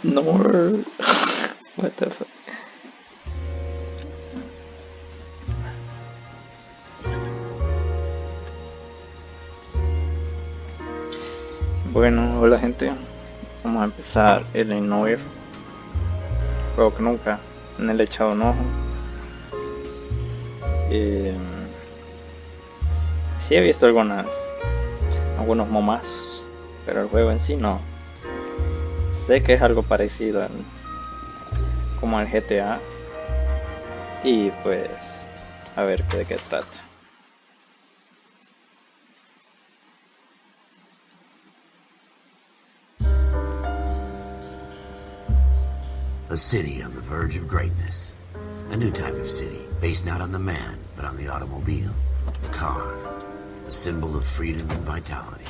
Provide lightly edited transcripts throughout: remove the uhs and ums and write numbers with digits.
Noire. What the fuck. Bueno, hola gente. Vamos a empezar L.A Noire. Juego que nunca le he echado un ojo. Sí he visto algunos momazos, pero el juego en sí no. Sé que es algo parecido como al GTA. Y pues, a ver de qué trata. A city on the verge of greatness. A new type of city, based not on the man, but on the automobile. The car. A symbol of freedom and vitality.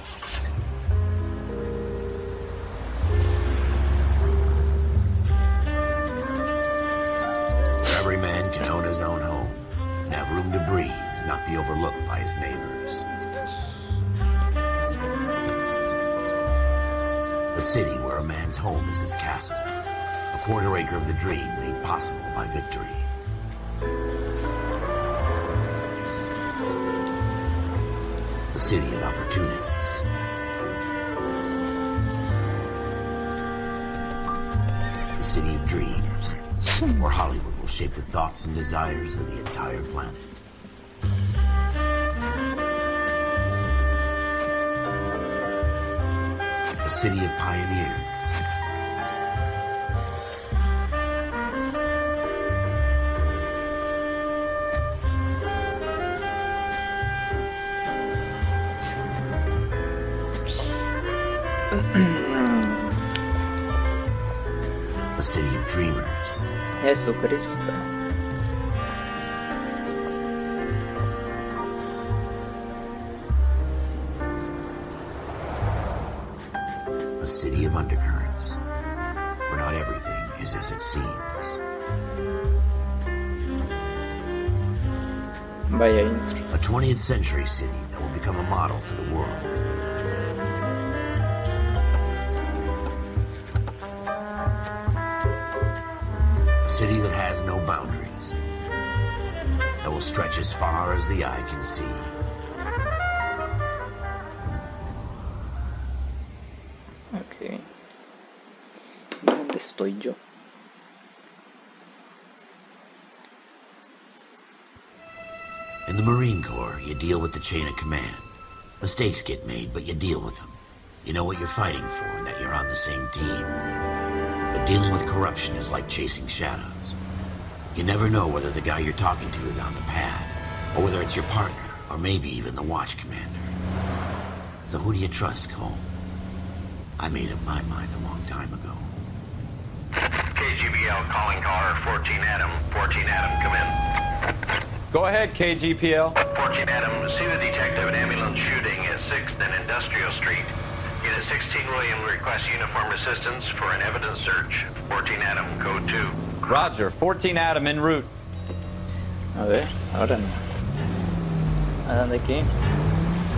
Where every man can own his own home, and have room to breathe and not be overlooked by his neighbors. A city where a man's home is his castle. A quarter acre of the dream made possible by victory. A city of opportunists. A city of dreams, where Hollywood will shape the thoughts and desires of the entire planet. A city of pioneers. A city of dreamers. Jesucristo. A city of undercurrents, where not everything is as it seems. Vaya intro. A 20th century city that will become a model for the world. A city that has no boundaries, that will stretch as far as the eye can see. Ok. ¿Dónde estoy yo? In the Marine Corps, you deal with the chain of command. Mistakes get made, but you deal with them. You know what you're fighting for and that you're on the same team. But dealing with corruption is like chasing shadows. You never know whether the guy you're talking to is on the pad, or whether it's your partner, or maybe even the watch commander. So who do you trust, Cole? I made up my mind a long time ago. KGBL calling caller 14 Adam. 14 Adam, come in. Go ahead, KGPL. 14 Adam, see the detective, an ambulance shooting at 6th and Industrial Street. Unit 16 William requests uniform assistance for an evidence search. 14 Adam, code 2. Roger, 14 Adam en route. A ver, ahora no. ¿A dónde aquí?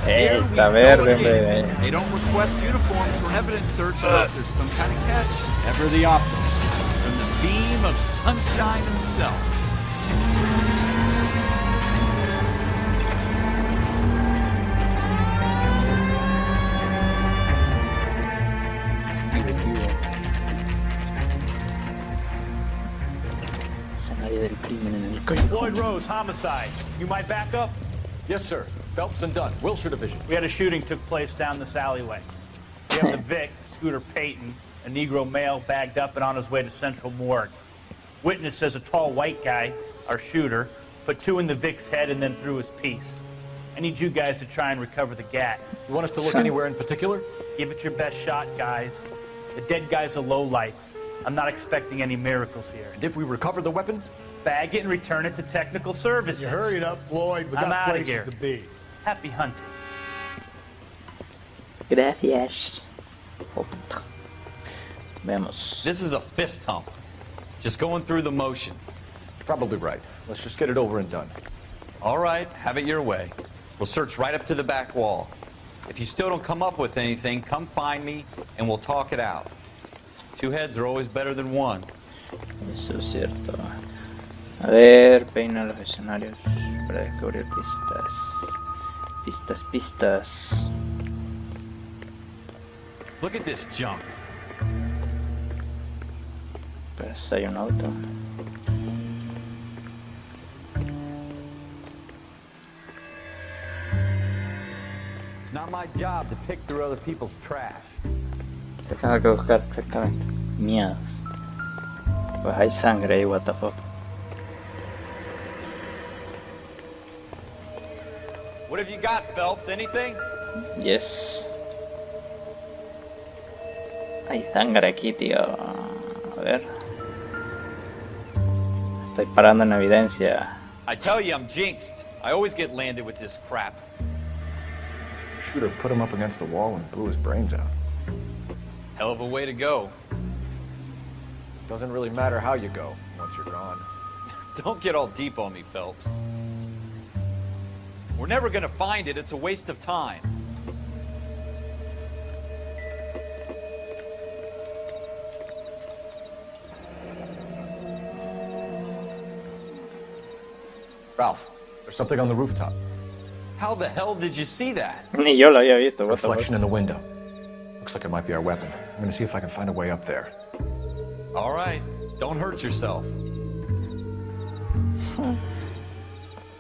Está verde, hombre. They don't request uniforms for evidence search unless there's some kind of catch. Ever the optimist. From the beam of sunshine himself. Escenario del crimen en el callejón. Floyd Rose, homicide. You might back up? Yes, sir. Phelps and Dunn, Wilshire Division. We had a shooting took place down this alleyway. We have the Vic, Scooter Payton, a Negro male bagged up and on his way to Central Morgue. Witness says a tall white guy, our shooter, put 2 in the Vic's head and then threw his piece. I need you guys to try and recover the gat. You want us to look anywhere in particular? Give it your best shot, guys. The dead guy's a lowlife. I'm not expecting any miracles here. And if we recover the weapon? Bag it and return it to technical services. You hurried up, Floyd. We I'm got outta places here. to be. Happy hunting. Gracias. Oh, puta. Veamos. This is a fist hump. Just going through the motions. Probably right. Let's just get it over and done. All right, have it your way. We'll search right up to the back wall. If you still don't come up with anything, come find me and we'll talk it out. Two heads are always better than one. Eso es cierto. A ver, peina los escenarios para descubrir pistas. Pistas. Look at this junk. Pues hay un auto. Not my job to pick through other people's trash. ¿Qué tengo que buscar exactamente? Miedos. Pues hay sangre ahí, what the fuck. What have you got, Phelps? Anything? Yes. Hay sangre aquí, tío. A ver. Estoy parando en evidencia. I tell you, I'm jinxed. I always get landed with this crap. Shooter put him up against the wall and blew his brains out. Hell of a way to go. Doesn't really matter how you go once you're gone. Don't get all deep on me, Phelps. We're never gonna find it. It's a waste of time. Ralph, there's something on the rooftop. How the hell did you see that? Ni yo lo había visto, what the fuck. Reflection in the window. Looks like it might be our weapon. I'm gonna see if I can find a way up there. All right. Don't hurt yourself.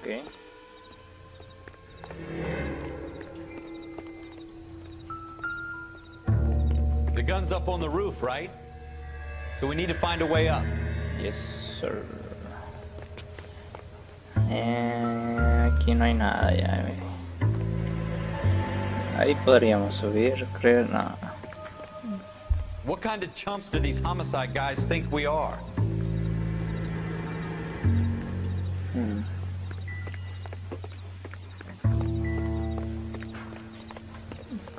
Okay. The gun's up on the roof, right? So we need to find a way up. Yes, sir. Aquí no hay nada ya. Ahí podríamos subir, creo. No. What kind of chumps do these homicide guys think we are?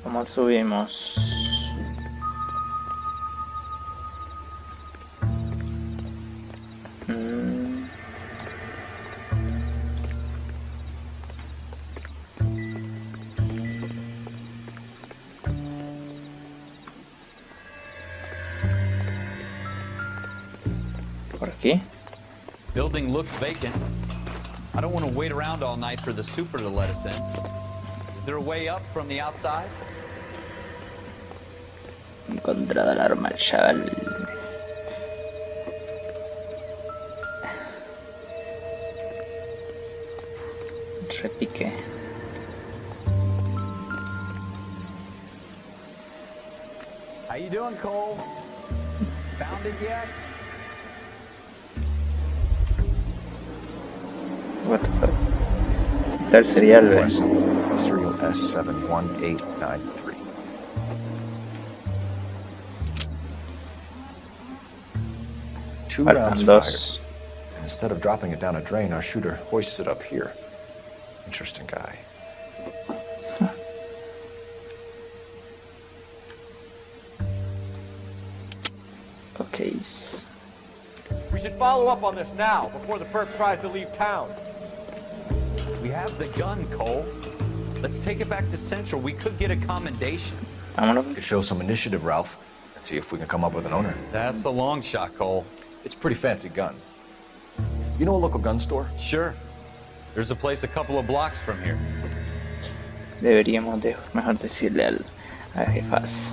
¿Cómo subimos? ¿Por aquí? Building looks vacant. I don't want to wait around all night for the super to let us in. Is there a way up from the outside? Encontrado el arma, el chaval. Repique. How you doing, Cole? Found it yet? What the fuck? Tal serial, ve. Serial S71893. Two rounds Faltan fired. dos. Instead of dropping it down a drain, our shooter hoists it up here. Interesting guy. Okay. We should follow up on this now, before the perp tries to leave town. We have the gun, Cole. Let's take it back to Central. We could get a commendation. Vámonos. Could show some initiative, Ralph, and see if we can come up with an owner. That's a long shot, Cole. It's a pretty fancy gun. You know a local gun store? Sure. There's a place a couple of blocks from here. Deberíamos mejor decirle al jefaz.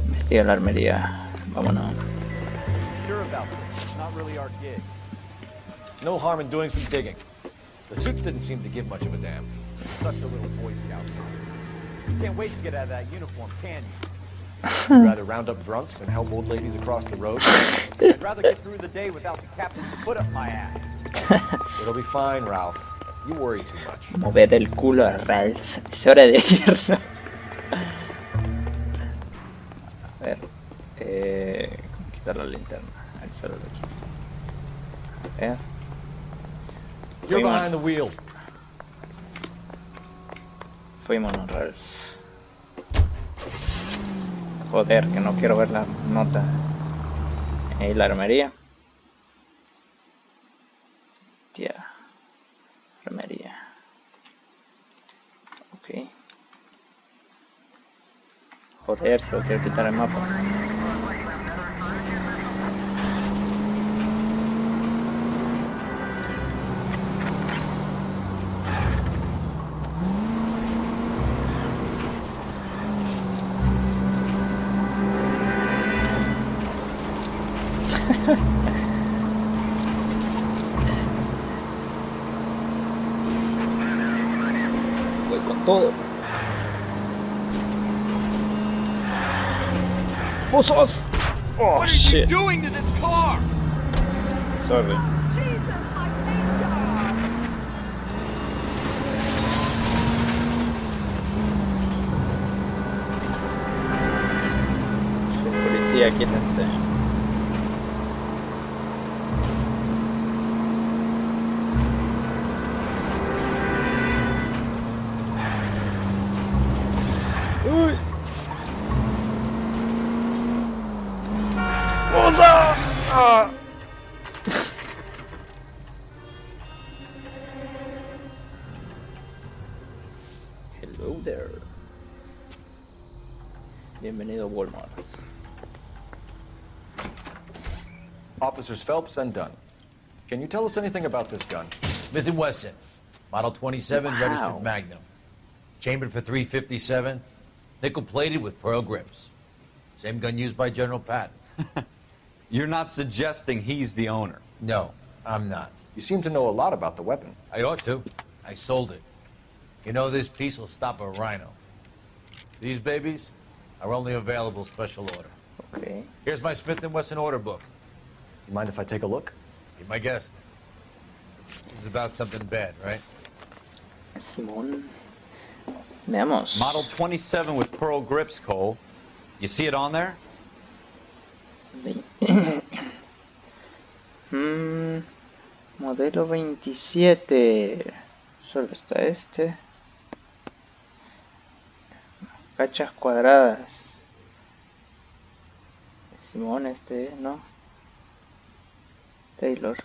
Investiga la armería. Vámonos. Sure about this. It's not really our gig. No harm in doing some digging. The suits didn't seem to give much of a damn. Such a little Boy Scout. You can't wait to get out of that uniform, can you? You'd rather round up drunks and help old ladies across the road? I'd rather get through the day without the captain's foot up my ass. It'll be fine, Ralph. You worry too much. Mover el culo a Ralph. Es hora de irnos. A ver. Quitar la linterna. El suelo de aquí. A ver. You're behind the wheel. Fuímonos, Ralph. Joder, que no quiero ver la nota. Y la armería. Tía. Armería. Ok. Joder, solo quiero quitar el mapa. Todo. ¡Pozos! Oh, What are shit. you doing to this car? Sorry. Policía, quítense. Uy. ¡Osa! Ah. Hello there. Bienvenido a Walmart. Officers Phelps and Dunn. Can you tell us anything about this gun? Smith & Wesson, Model 27, Wow. registered Magnum. Chambered for .357, nickel-plated with pearl grips. Same gun used by General Patton. You're not suggesting he's the owner. No, I'm not. You seem to know a lot about the weapon. I ought to. I sold it. You know, this piece will stop a rhino. These babies are only available special order. Okay. Here's my Smith & Wesson order book. You mind if I take a look? Be my guest. This is about something bad, right? Simón. Veamos. Model 27 with pearl grips, Cole. You see it on there? Modelo 27. Solo está este. Cachas cuadradas. Simón, este, ¿no? Taylor.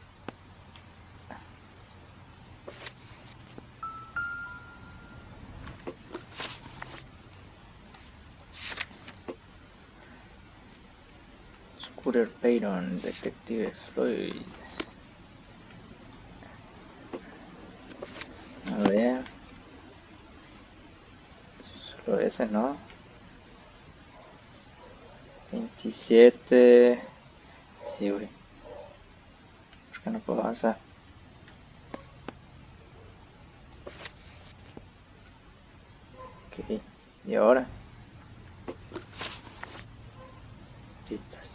Scooter Payton, Detective Floyd. A ver. Solo ese, ¿no? 27. Sí, güey. ¿Por qué no puedo avanzar? Ok. ¿Y ahora? Listas.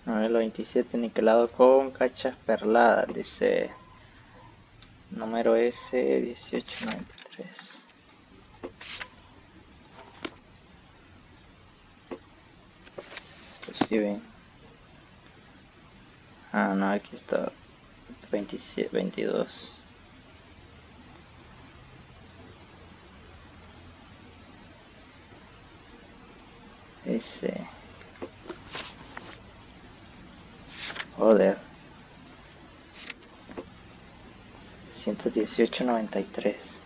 Modelo 27 niquelado con cachas perladas, dice número S 1893. Se percibe. Ah, no, aquí está 27, 22. Ese. Joder. 718.93.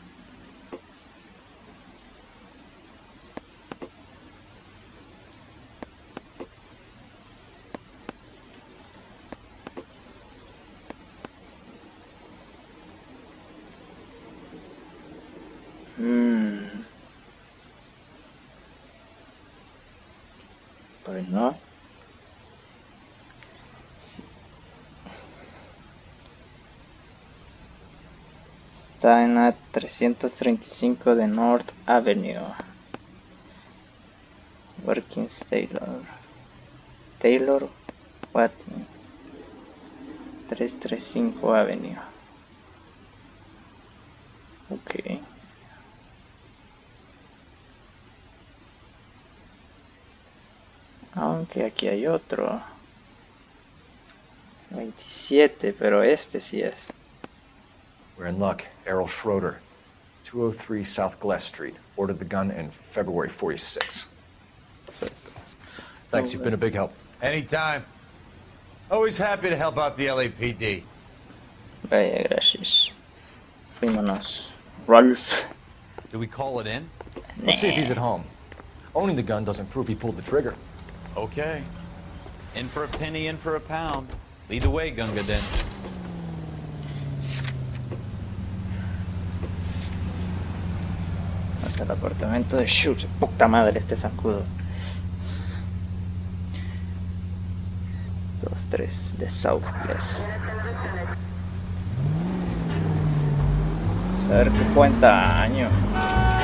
Pues no. Está en la 335 de North Avenue. Watkins Taylor Watkins 335 Avenue. Ok. Aunque aquí hay otro 27, pero este sí es. We're in luck. Errol Schroeder, 203 South Glass Street. Ordered the gun in February 46. Thanks, you've been a big help. Anytime. Always happy to help out the LAPD. Vaya, gracias. Fuímonos. Rolf. Do we call it in? Let's see if he's at home. Owning the gun doesn't prove he pulled the trigger. Okay. In for a penny, in for a pound. Lead the way, Gunga Din. Vamos al apartamento de Shoot. Puta madre este zancudo. 2, 3 de Southwest. Vamos a ver qué cuenta año.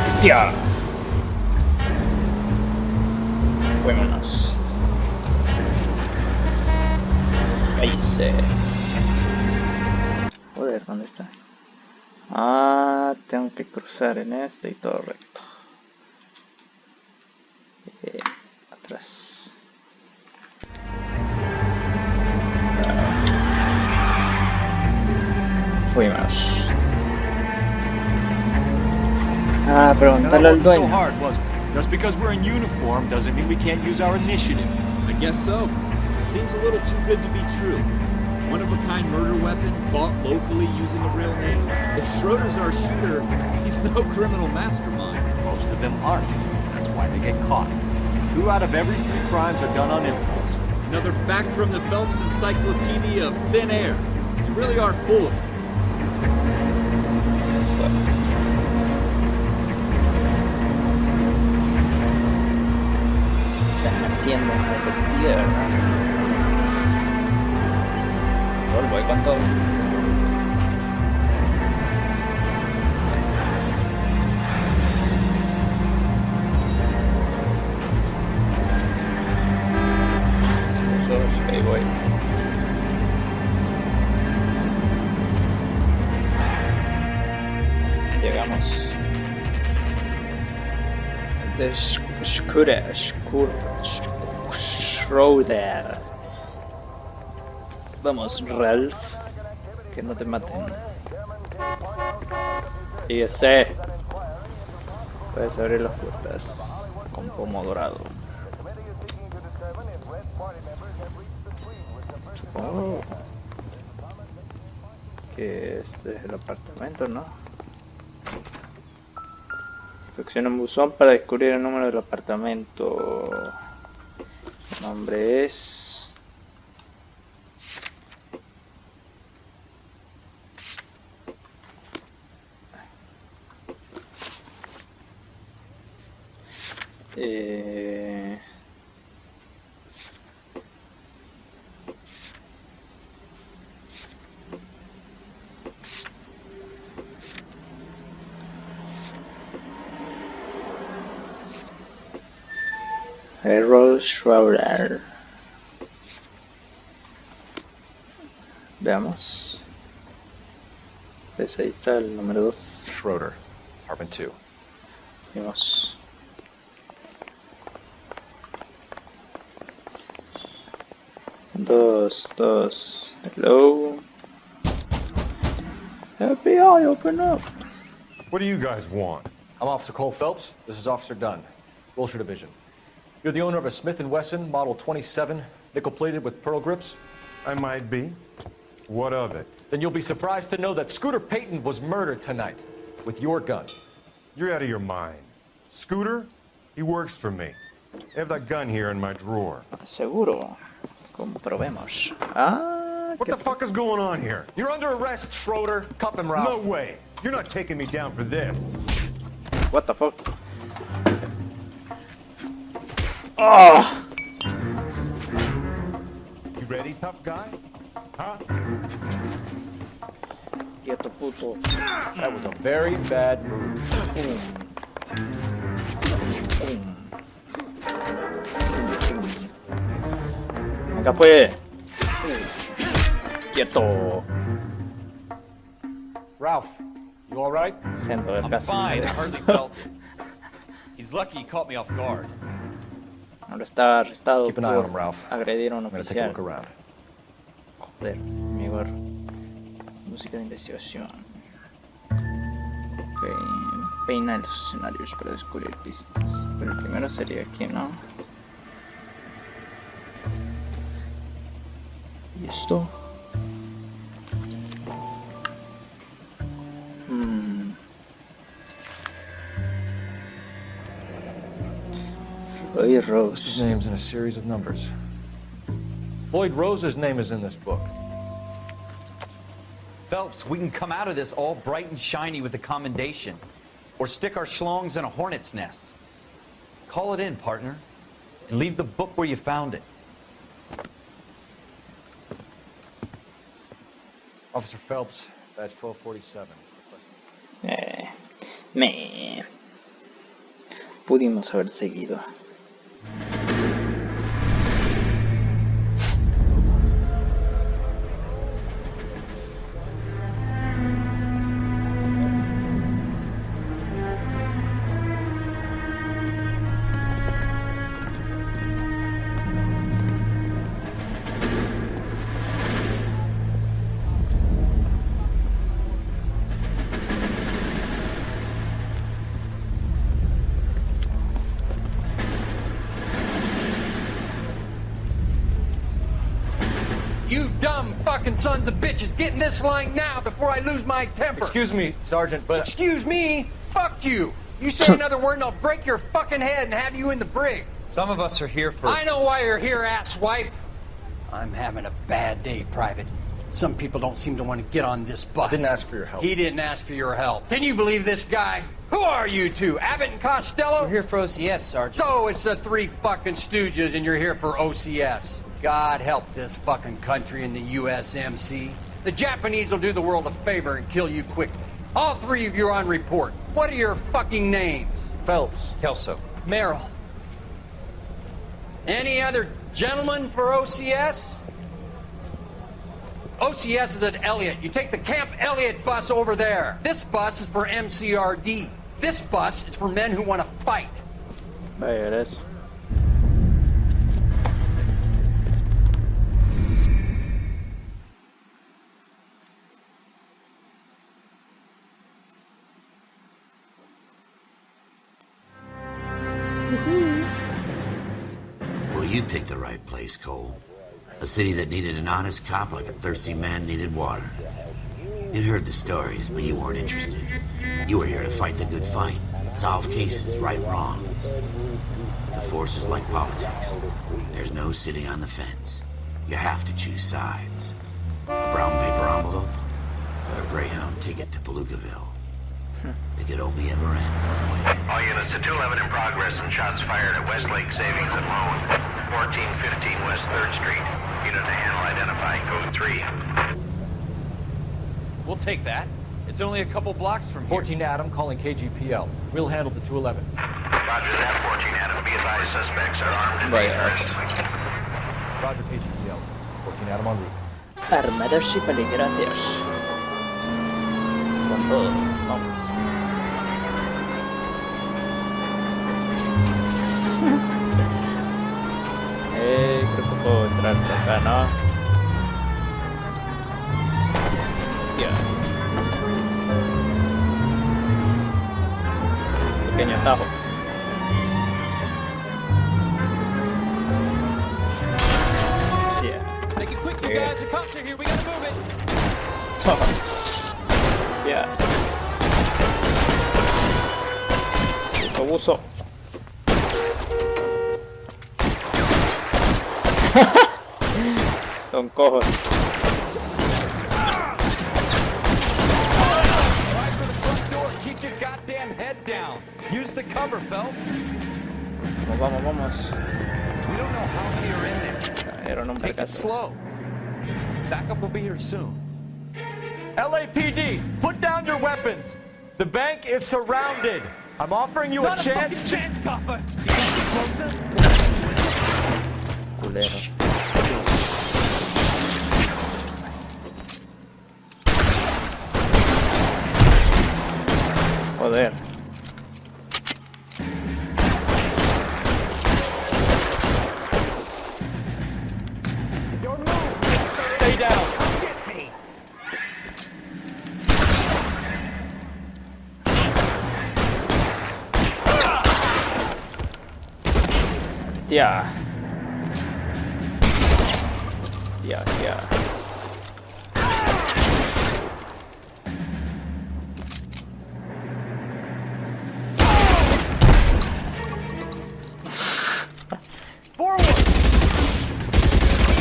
¡Hostia! Fuémonos. Ahí se. Joder, ¿dónde está? Ah, tengo que cruzar en este y todo recto. Atrás. Fuimos. Ah, preguntarle al dueño. Just because we're in uniform doesn't mean we can't use our initiative. I guess so. Seems a little too good to be true. One-of-a-kind murder weapon bought locally using a real name. If Schroeder's our shooter, he's no criminal mastermind. Most of them aren't. That's why they get caught. 2 out of every 3 crimes are done on impulse. Another fact from the Phelps Encyclopedia of Thin Air. You really are full of it. Están haciendo una detective, ¿verdad? Voy con todo. Ahí voy. Llegamos. De Schroeder. Vamos, Ralph. Que no te maten. Y ese. Puedes abrir las puertas con pomo dorado. Supongo que este es el apartamento, ¿no? Selecciona un buzón para descubrir el número del apartamento. El nombre es... L.A Schroeder. Veamos. Pues ahí está el número 2. Schroeder, apartment 2. Vemos. Dos. Hello. FBI, open up. What do you guys want? I'm Officer Cole Phelps. This is Officer Dunn, Wilshire Division. You're the owner of a Smith & Wesson Model 27, nickel-plated with pearl grips? I might be. What of it? Then you'll be surprised to know that Scooter Payton was murdered tonight with your gun. You're out of your mind. Scooter? He works for me. I have that gun here in my drawer. Seguro. Comprobemos. Ah, What the fuck is going on here? You're under arrest, Schroeder. Cuff him, Ralph. No way. You're not taking me down for this. What the fuck? Oh! You ready, tough guy? Huh? Quieto, puto. That was a very bad move. Acá fue. Quieto. Ralph, you all right? Centro del I'm caso. fine. I hardly felt it. He's lucky he caught me off guard. Ahora está arrestado Keep an eye on him, por Ralph. agredir a un I'm gonna take a oficial. look around. Joder, mejor. Música de investigación. Ok, peina los escenarios para descubrir pistas. Pero el primero sería aquí, ¿no? ¿Y esto? Floyd List Rose. of names and a series of numbers. Floyd Rose's name is in this book. Phelps, we can come out of this all bright and shiny with a commendation. Or stick our schlongs in a hornet's nest. Call it in, partner. And leave the book where you found it. Officer Phelps, badge 1247. Me pudimos haber seguido. You dumb fucking sons of bitches, get in this line now before I lose my temper. Excuse me, Sergeant, but... Excuse me? Fuck you. You say another word and I'll break your fucking head and have you in the brig. Some of us are here for... I know why you're here, asswipe. I'm having a bad day, Private. Some people don't seem to want to get on this bus. I didn't ask for your help. He didn't ask for your help. Can you believe this guy? Who are you two? Abbott and Costello? We're here for OCS, Sergeant. So it's the three fucking stooges and you're here for OCS. God help this fucking country and the USMC. The Japanese will do the world a favor and kill you quickly. All three of you are on report. What are your fucking names? Phelps. Kelso. Merrill. Any other gentlemen for OCS? OCS is at Elliott. You take the Camp Elliott bus over there. This bus is for MCRD. This bus is for men who want to fight. There it is. Well, you picked the right place, Cole. A city that needed an honest cop like a thirsty man needed water. You'd heard the stories, but you weren't interested. You were here to fight the good fight, solve cases, right wrongs. The force is like politics. There's no sitting on the fence. You have to choose sides. A brown paper envelope or a Greyhound ticket to Palookaville. It could only ever end one way. All units to 211 in progress and shots fired at Westlake Savings and Loan, 1415 West 3rd Street. Unit to handle identifying code 3. We'll take that. It's only a couple blocks from here. 14 Adam calling KGPL. We'll handle the 211. Roger that, 14 Adam. Be advised, suspects are armed and dangerous. Roger, KGPL. 14 Adam en route. Armados y peligrosos. Con todo, vamos. Creo que puedo entrar por acá, ¿no? Yeah. Pequeño atajo. Yeah. Make it quick, you guys. The cops are here. We gotta move it. Yeah. Abuso. Son cojos. Try for the front door. Keep your goddamn head down. Use the cover, Phelps. Vamos, vamos. We don't know how many are in there. Era un hombre Take it casi. slow. Backup will be here soon. LAPD, put down your weapons. The bank is surrounded. I'm offering you a chance. Chance, copper. You can get closer. Culero. Joder. Stay down. Tía. Tía, tía.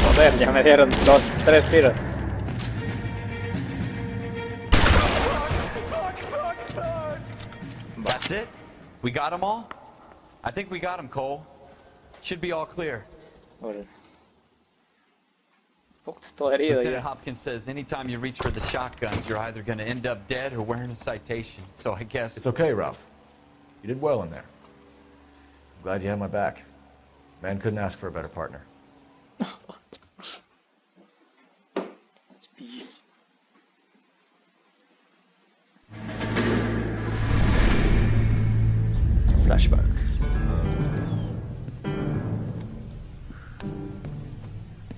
Joder, ya me dieron 2, 3 tiros. That's it? We got them all? I think we got them, Cole. Should be all clear. Joder. Fuck, todo herido Lieutenant ya. Hopkins says anytime you reach for the shotguns, you're either going to end up dead or wearing a citation. So I guess... It's okay, Ralph. You did well in there. I'm glad you had my back. Man couldn't ask for a better partner. Peace. Flashback.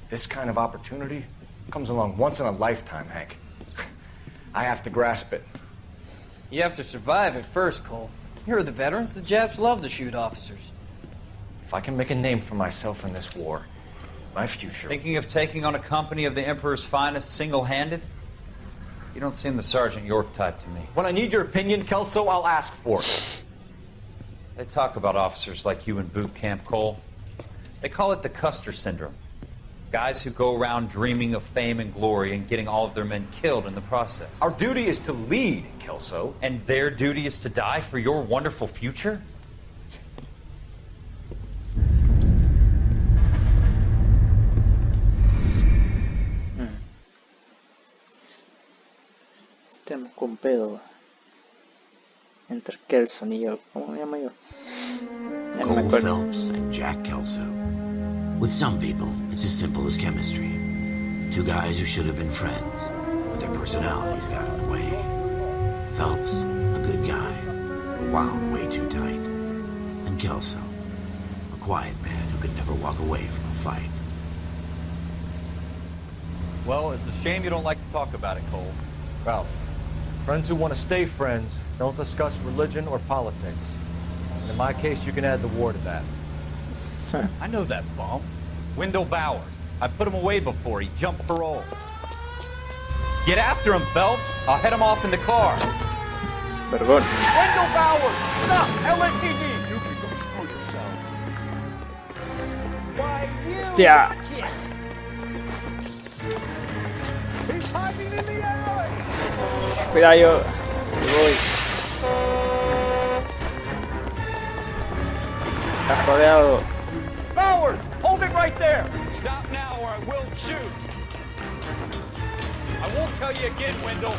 This kind of opportunity comes along once in a lifetime, Hank. I have to grasp it. You have to survive it first, Cole. Here are the veterans. The Japs love to shoot officers. If I can make a name for myself in this war, my future... Thinking of taking on a company of the Emperor's finest single-handed? You don't seem the Sergeant York type to me. When I need your opinion, Kelso, I'll ask for it. They talk about officers like you in boot camp, Cole. They call it the Custer Syndrome. Guys who go around dreaming of fame and glory and getting all of their men killed in the process. Our duty is to lead, Kelso. And their duty is to die for your wonderful future? Estamos con pedo entre Kelson y yo. ¿Cómo me llamo yo? Ya no me Cole acuerdo. Phelps and Jack Kelso. With some people, it's as simple as chemistry. Two guys who should have been friends, but their personalities got in the way. Phelps, a good guy, wound way too tight. And Kelso, a quiet man who could never walk away from a fight. Well, it's a shame you don't like to talk about it, Cole. Ralph, friends who want to stay friends don't discuss religion or politics. And in my case, you can add the war to that. I know that bum. Wendell Bowers. I put him away before he jumped parole. Get after him, Phelps. I'll head him off in the car. Vergón. Wendell Bowers! Stop! LAPD! You can go screw yourselves. Why, you Hostia. shit! He's hiding in the alley! Cuidado, yo. Voy. Estás rodeado. Bowers! Hold it right there! Stop now or I will shoot. I won't tell you again, Wendell.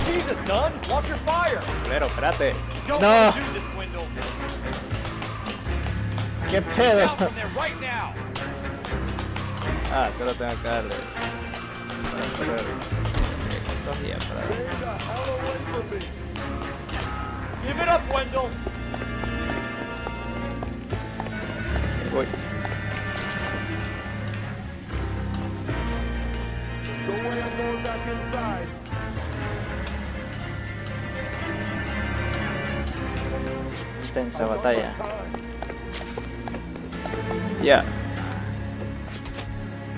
Jesus, Dunn! Watch your fire! Pero, espérate. Don't No. want to do this, Wendell. ¿Qué Get pedo? out from there right now. Ah, solo tengo que darle. Para correr. ¿Cuántos días para Stay the hell away from me! Give it up, Wendell! Voy. Go away and load back inside. Intensa batalla. Ya.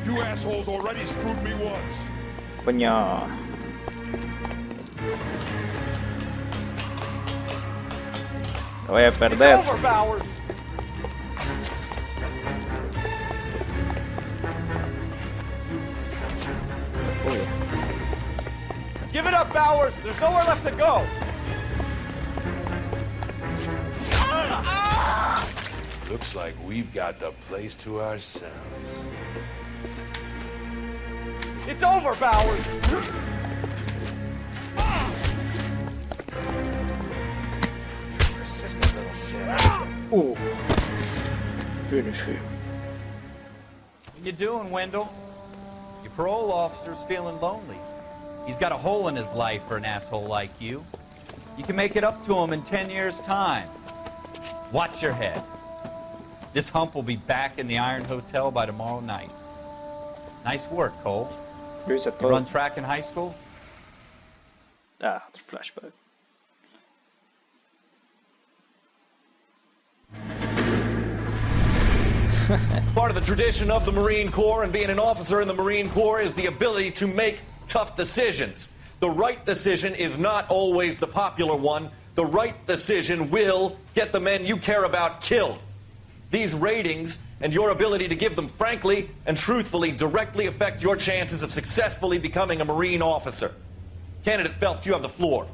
You assholes already screwed me once. Coño. Lo voy a perder. It's over, Bowers! Uy. Give it up, Bowers! There's nowhere left to go! Looks like we've got the place to ourselves. It's over, Bowers! Persistent little shit. Finish him. What you doing, Wendell? Your parole officer's feeling lonely. He's got a hole in his life for an asshole like you. You can make it up to him in 10 years' time. Watch your head. This hump will be back in the Iron Hotel by tomorrow night. Nice work, Cole. Lo hice You todo. run track in high school? Ah, otro flashback. Part of the tradition of the Marine Corps and being an officer in the Marine Corps is the ability to make tough decisions. The right decision is not always the popular one. The right decision will get the men you care about killed. These ratings and your ability to give them frankly and truthfully directly affect your chances of successfully becoming a Marine officer. Candidate Phelps, you have the floor.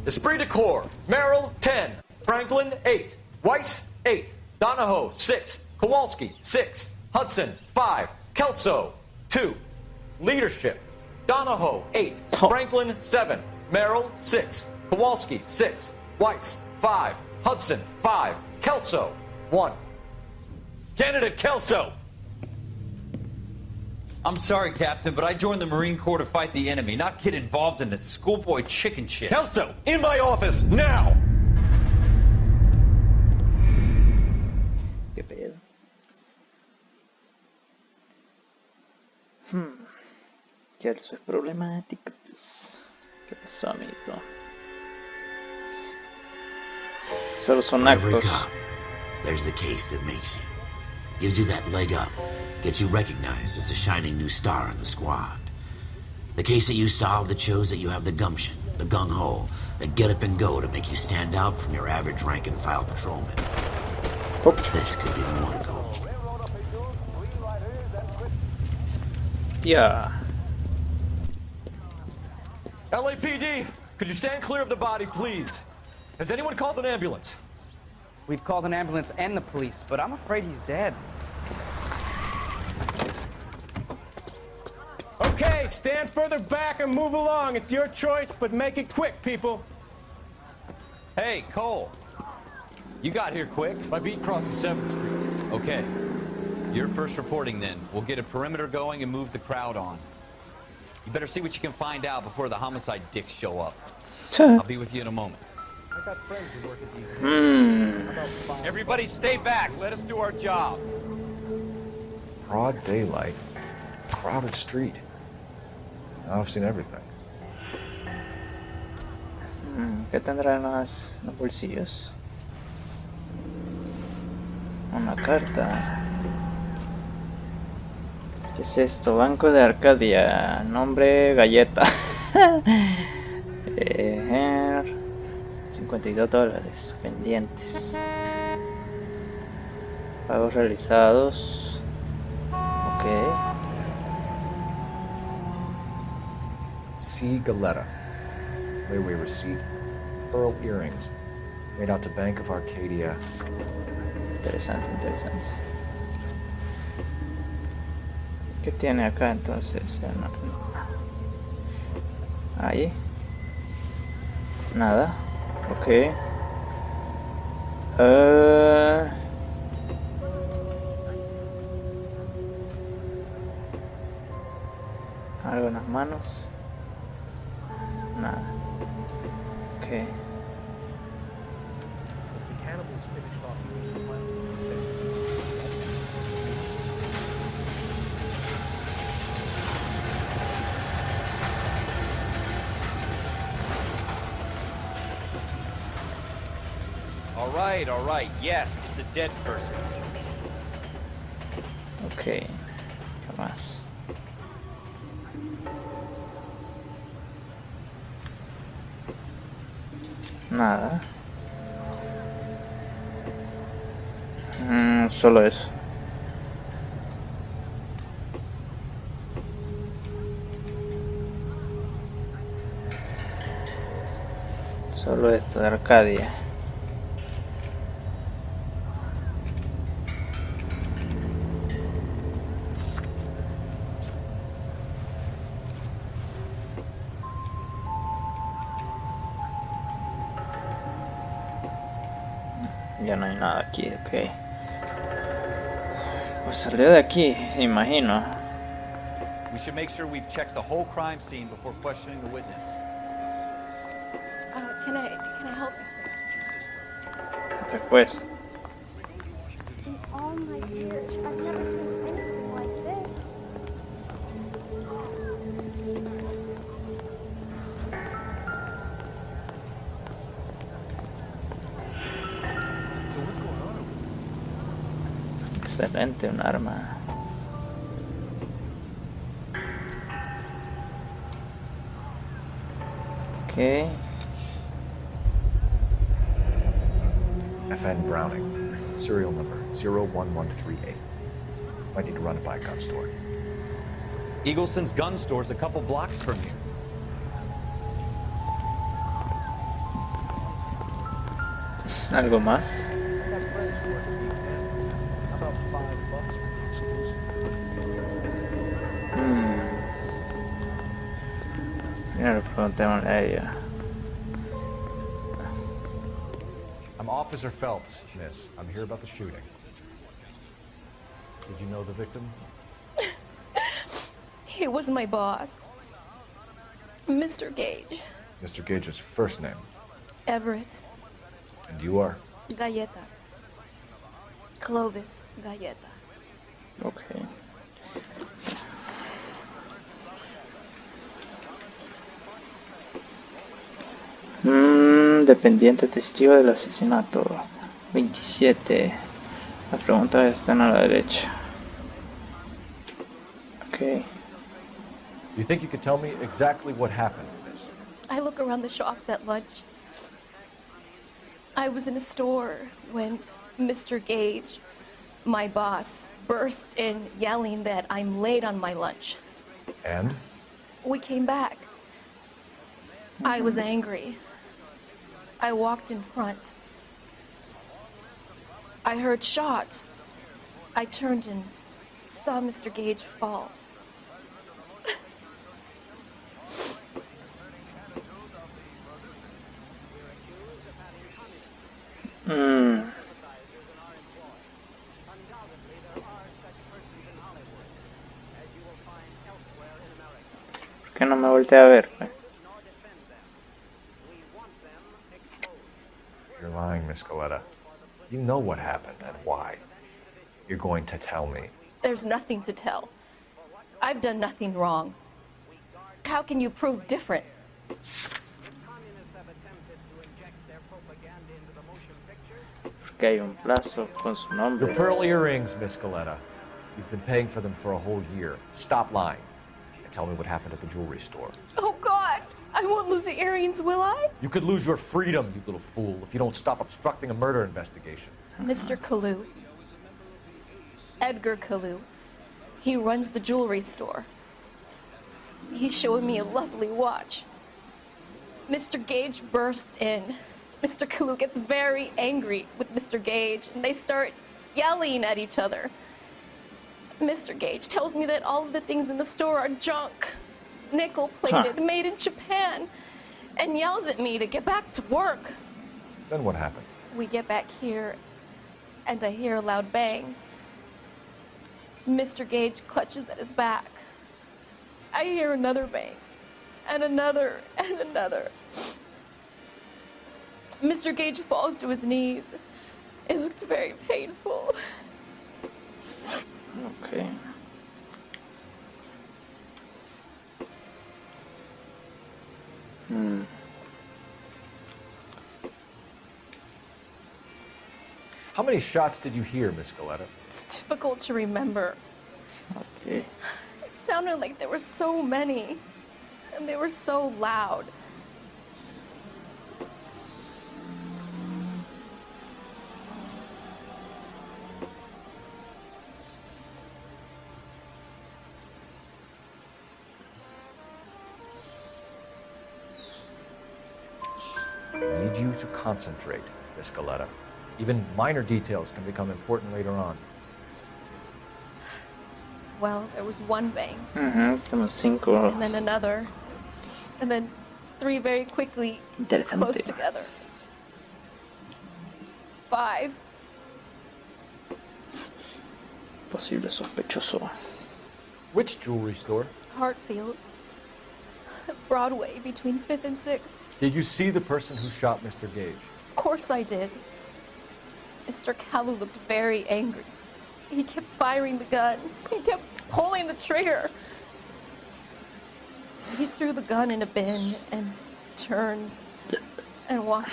Esprit de Corps, Merrill, 10. Franklin, 8. Weiss, 8. Donahoe, 6. Kowalski, 6. Hudson, 5. Kelso, 2. Leadership, Donahoe, 8. Franklin, 7. Merrill, 6. Kowalski, 6. Weiss, 5. Hudson, 5. Kelso, 1. Candidate Kelso! I'm sorry, Captain, but I joined the Marine Corps to fight the enemy, not get involved in this schoolboy chicken shit. Kelso, in my office, now! ¿Qué pedo? Kelso es problemático. ¿Qué pasó, amiguito? Solo son For every actos. cop, there's the case that makes you. Gives you that leg up. Gets you recognized as the shining new star in the squad. The case that you solved that shows that you have the gumption, the gung-ho, the get up and go to make you stand out from your average rank-and-file patrolman. This could be the one, Cole. Yeah. LAPD, could you stand clear of the body, please? Has anyone called an ambulance? We've called an ambulance and the police, but I'm afraid he's dead. Okay, stand further back and move along. It's your choice, but make it quick, people. Hey, Cole. You got here quick. My beat crosses 7th Street. Okay. You're first reporting then. We'll get a perimeter going and move the crowd on. You better see what you can find out before the homicide dicks show up. I'll be with you in a moment. I got friends who work at these. Everybody stay back. Let us do our job. Broad daylight. Crowded street. Now I've seen everything. ¿Qué tendrán los bolsillos? Una carta. ¿Qué es esto? Banco de Arcadia. Nombre Galleta. $52. Pendientes. Pagos realizados. Ok. C. Galetta. Layaway receipt. Pearl earrings. Made out to Bank of Arcadia. Interesante, interesante. ¿Qué tiene acá entonces? Ahí. Nada. Ok. Algo en las manos. Nada. Ok. All right. Yes, it's a dead person. Ok. ¿Qué más? Nada. Solo eso. Solo esto de Arcadia. Ya no hay nada aquí, ok. Pues salió de aquí, imagino. We should make sure we've checked the whole crime scene before questioning the witness. Can I help you, sir? Después. In all my years, I've never seen anything like this. So what's going on? Excelente, un arma. Ok. FN Browning. Serial number 01138. Might need to run it by a gun store. Eagleson's gun store's a couple blocks from here. ¿Algo más? I got friends who work at these. How about $5 for the exclusive? Primero preguntémosle a ella. I'm Officer Phelps, miss. I'm here about the shooting. Did you know the victim? He was my boss, Mr. Gage. Mr. Gage's first name. Everett. And you are? Galleta. Clovis Galleta. Okay. Dependiente testigo del asesinato. 27. Las preguntas están a la derecha. Okay. You think you could tell me exactly what happened, miss? I look around the shops at lunch. I was in a store when Mr. Gage, my boss, bursts in yelling that I'm late on my lunch. And? We came back. I was angry. I walked in front. I heard shots. I turned and saw Mr. Gage fall. ¿Por qué no me volteé a ver? You're lying, Miss Galleta. You know what happened and why. You're going to tell me. There's nothing to tell. I've done nothing wrong. How can you prove different? Porque hay un plazo con su nombre. Your pearl earrings, Miss Galleta. You've been paying for them for a whole year. Stop lying and tell me what happened at the jewelry store. Oh, God! I won't lose the earrings, will I? You could lose your freedom, you little fool, if you don't stop obstructing a murder investigation. Mr. Kalu. Edgar Kalu. He runs the jewelry store. He's showing me a lovely watch. Mr. Gage bursts in. Mr. Kalu gets very angry with Mr. Gage, and they start yelling at each other. Mr. Gage tells me that all of the things in the store are junk, nickel-plated, made in Japan, and yells at me to get back to work. Then what happened? We get back here, and I hear a loud bang. Mr. Gage clutches at his back. I hear another bang, and another, and another. Mr. Gage falls to his knees. It looked very painful. Okay. How many shots did you hear, Miss Galleta? It's difficult to remember. Okay. It sounded like there were so many, and they were so loud. I need you to concentrate, Miss Galleta. Even minor details can become important later on. Well, there was one bang. Como 5. And then another. And then 3 very quickly, close together. 5. Posible sospechoso. Which jewelry store? Hartfield's. Broadway, between 5th and 6th. Did you see the person who shot Mr. Gage? Of course I did. Mr. Kalu looked very angry. He kept firing the gun. He kept pulling the trigger. He threw the gun in a bin and turned and walked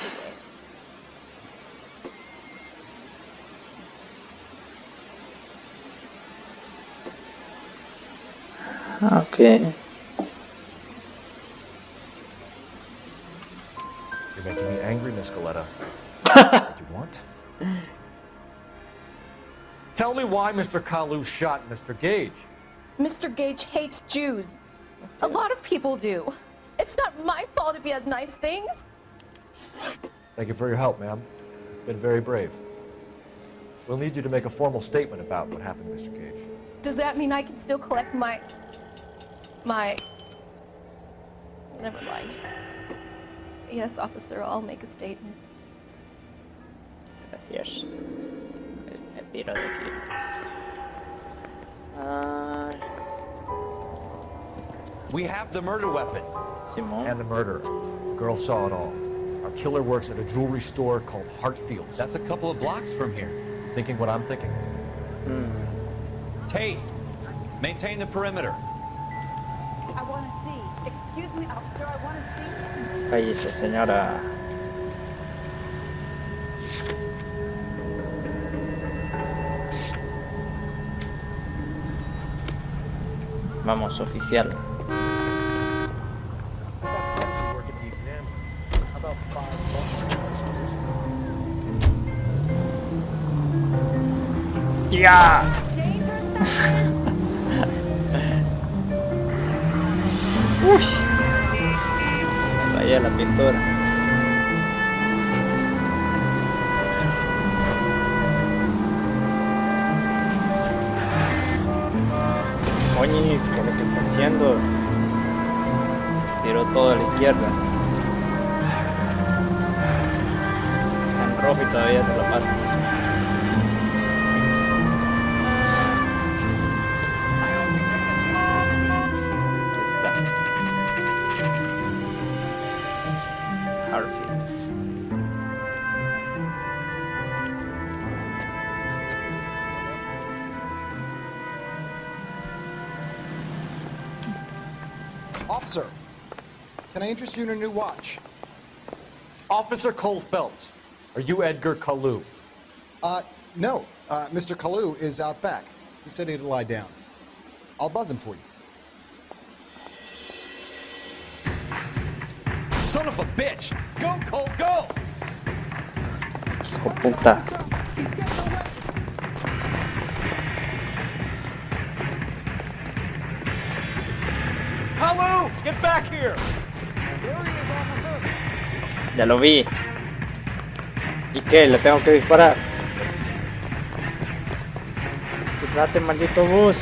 away. Okay. You're making me angry, Miss Galleta. What you want? Tell me why Mr. Kalu shot Mr. Gage. Mr. Gage hates Jews. A lot of people do. It's not my fault if he has nice things. Thank you for your help, ma'am. You've been very brave. We'll need you to make a formal statement about what happened to Mr. Gage. Does that mean I can still collect my Never mind. Yes, officer, I'll make a statement. Gracias. Me piro de aquí. We have the murder weapon. Simón. And the murderer. The girl saw it all. Our killer works at a jewelry store called Hartfield's. That's a couple of blocks from here. Thinking what I'm thinking? Tate, maintain the perimeter. I want to see. Excuse me, officer, I want to see. Cállese, señora. Vamos, oficial. ¡Hostia! Uy, rayé la pintura. Oye, ¿qué es lo que está haciendo? Tiró todo a la izquierda. Está en rojo y todavía se lo pasa. Officer, can I interest you in a new watch? Officer Cole Phelps, are you Edgar Kalu? No. Mr. Kalu is out back. He said he'd lie down. I'll buzz him for you. Son of a bitch! Go, Cole, go! Hijo puta. Kalu, get back here! Ya lo vi. ¿Y qué? ¿Le tengo que disparar? ¡Quítate, maldito bus!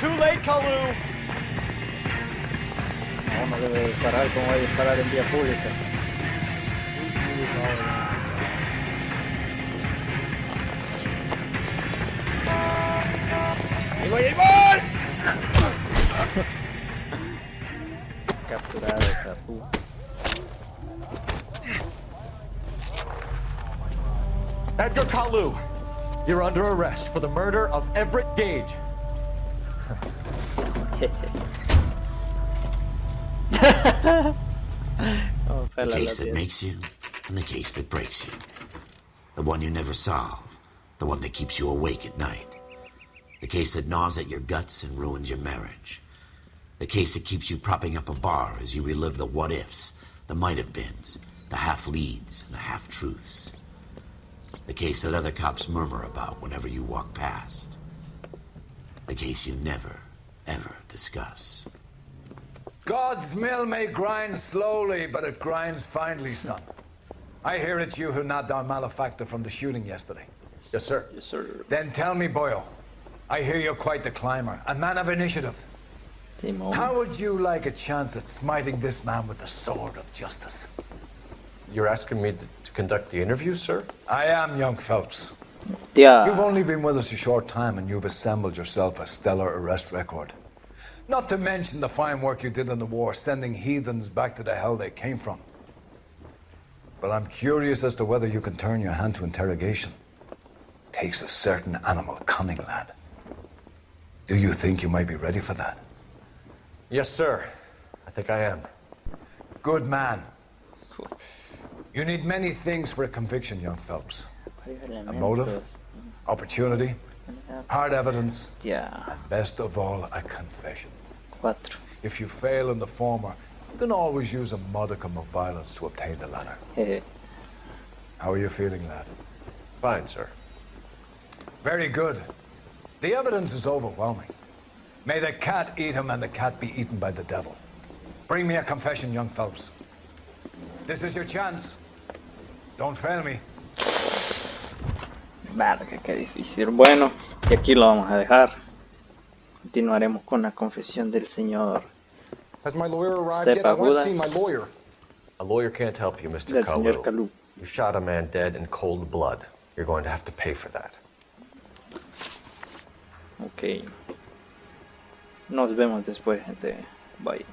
Too late, Kalu! No, no debe disparar, como voy a disparar en vía pública. ¡Ahí voy, ahí voy! Capturado esta puta. Edgar Kalu, you're under arrest for the murder of Everett Gage. Oh, the case that makes you and the case that breaks you. The one you never solve. The one that keeps you awake at night. The case that gnaws at your guts and ruins your marriage. The case that keeps you propping up a bar as you relive the what-ifs, the might-have-beens, the half-leads, and the half-truths. The case that other cops murmur about whenever you walk past. The case you never, ever discuss. God's mill may grind slowly, but it grinds finely, son. I hear it's you who nabbed our malefactor from the shooting yesterday. Yes, sir. Yes, sir. Then tell me, Boyle, I hear you're quite the climber, a man of initiative. How would you like a chance at smiting this man with the sword of justice? You're asking me to conduct the interview, sir? I am, young Phelps. Yeah. You've only been with us a short time and you've assembled yourself a stellar arrest record. Not to mention the fine work you did in the war, sending heathens back to the hell they came from. But I'm curious as to whether you can turn your hand to interrogation. Takes a certain animal cunning, lad. Do you think you might be ready for that? Yes, sir. I think I am. Good man. You need many things for a conviction, young Phelps. A motive, opportunity, hard evidence, and best of all, a confession. If you fail in the former, you can always use a modicum of violence to obtain the latter. How are you feeling, lad? Fine, sir. Very good. The evidence is overwhelming. May the cat eat him and the cat be eaten by the devil. Bring me a confession, young Phelps. This is your chance. Don't fail me. Verga, qué difícil. Bueno, y aquí lo vamos a dejar. Continuaremos con la confesión del señor. Has my lawyer arrived yet? I want to see my lawyer. A lawyer can't help you, Mr. Del señor Kalu. Kalu. You shot a man dead in cold blood. You're going to have to pay for that. Ok. Nos vemos después, gente. Bye.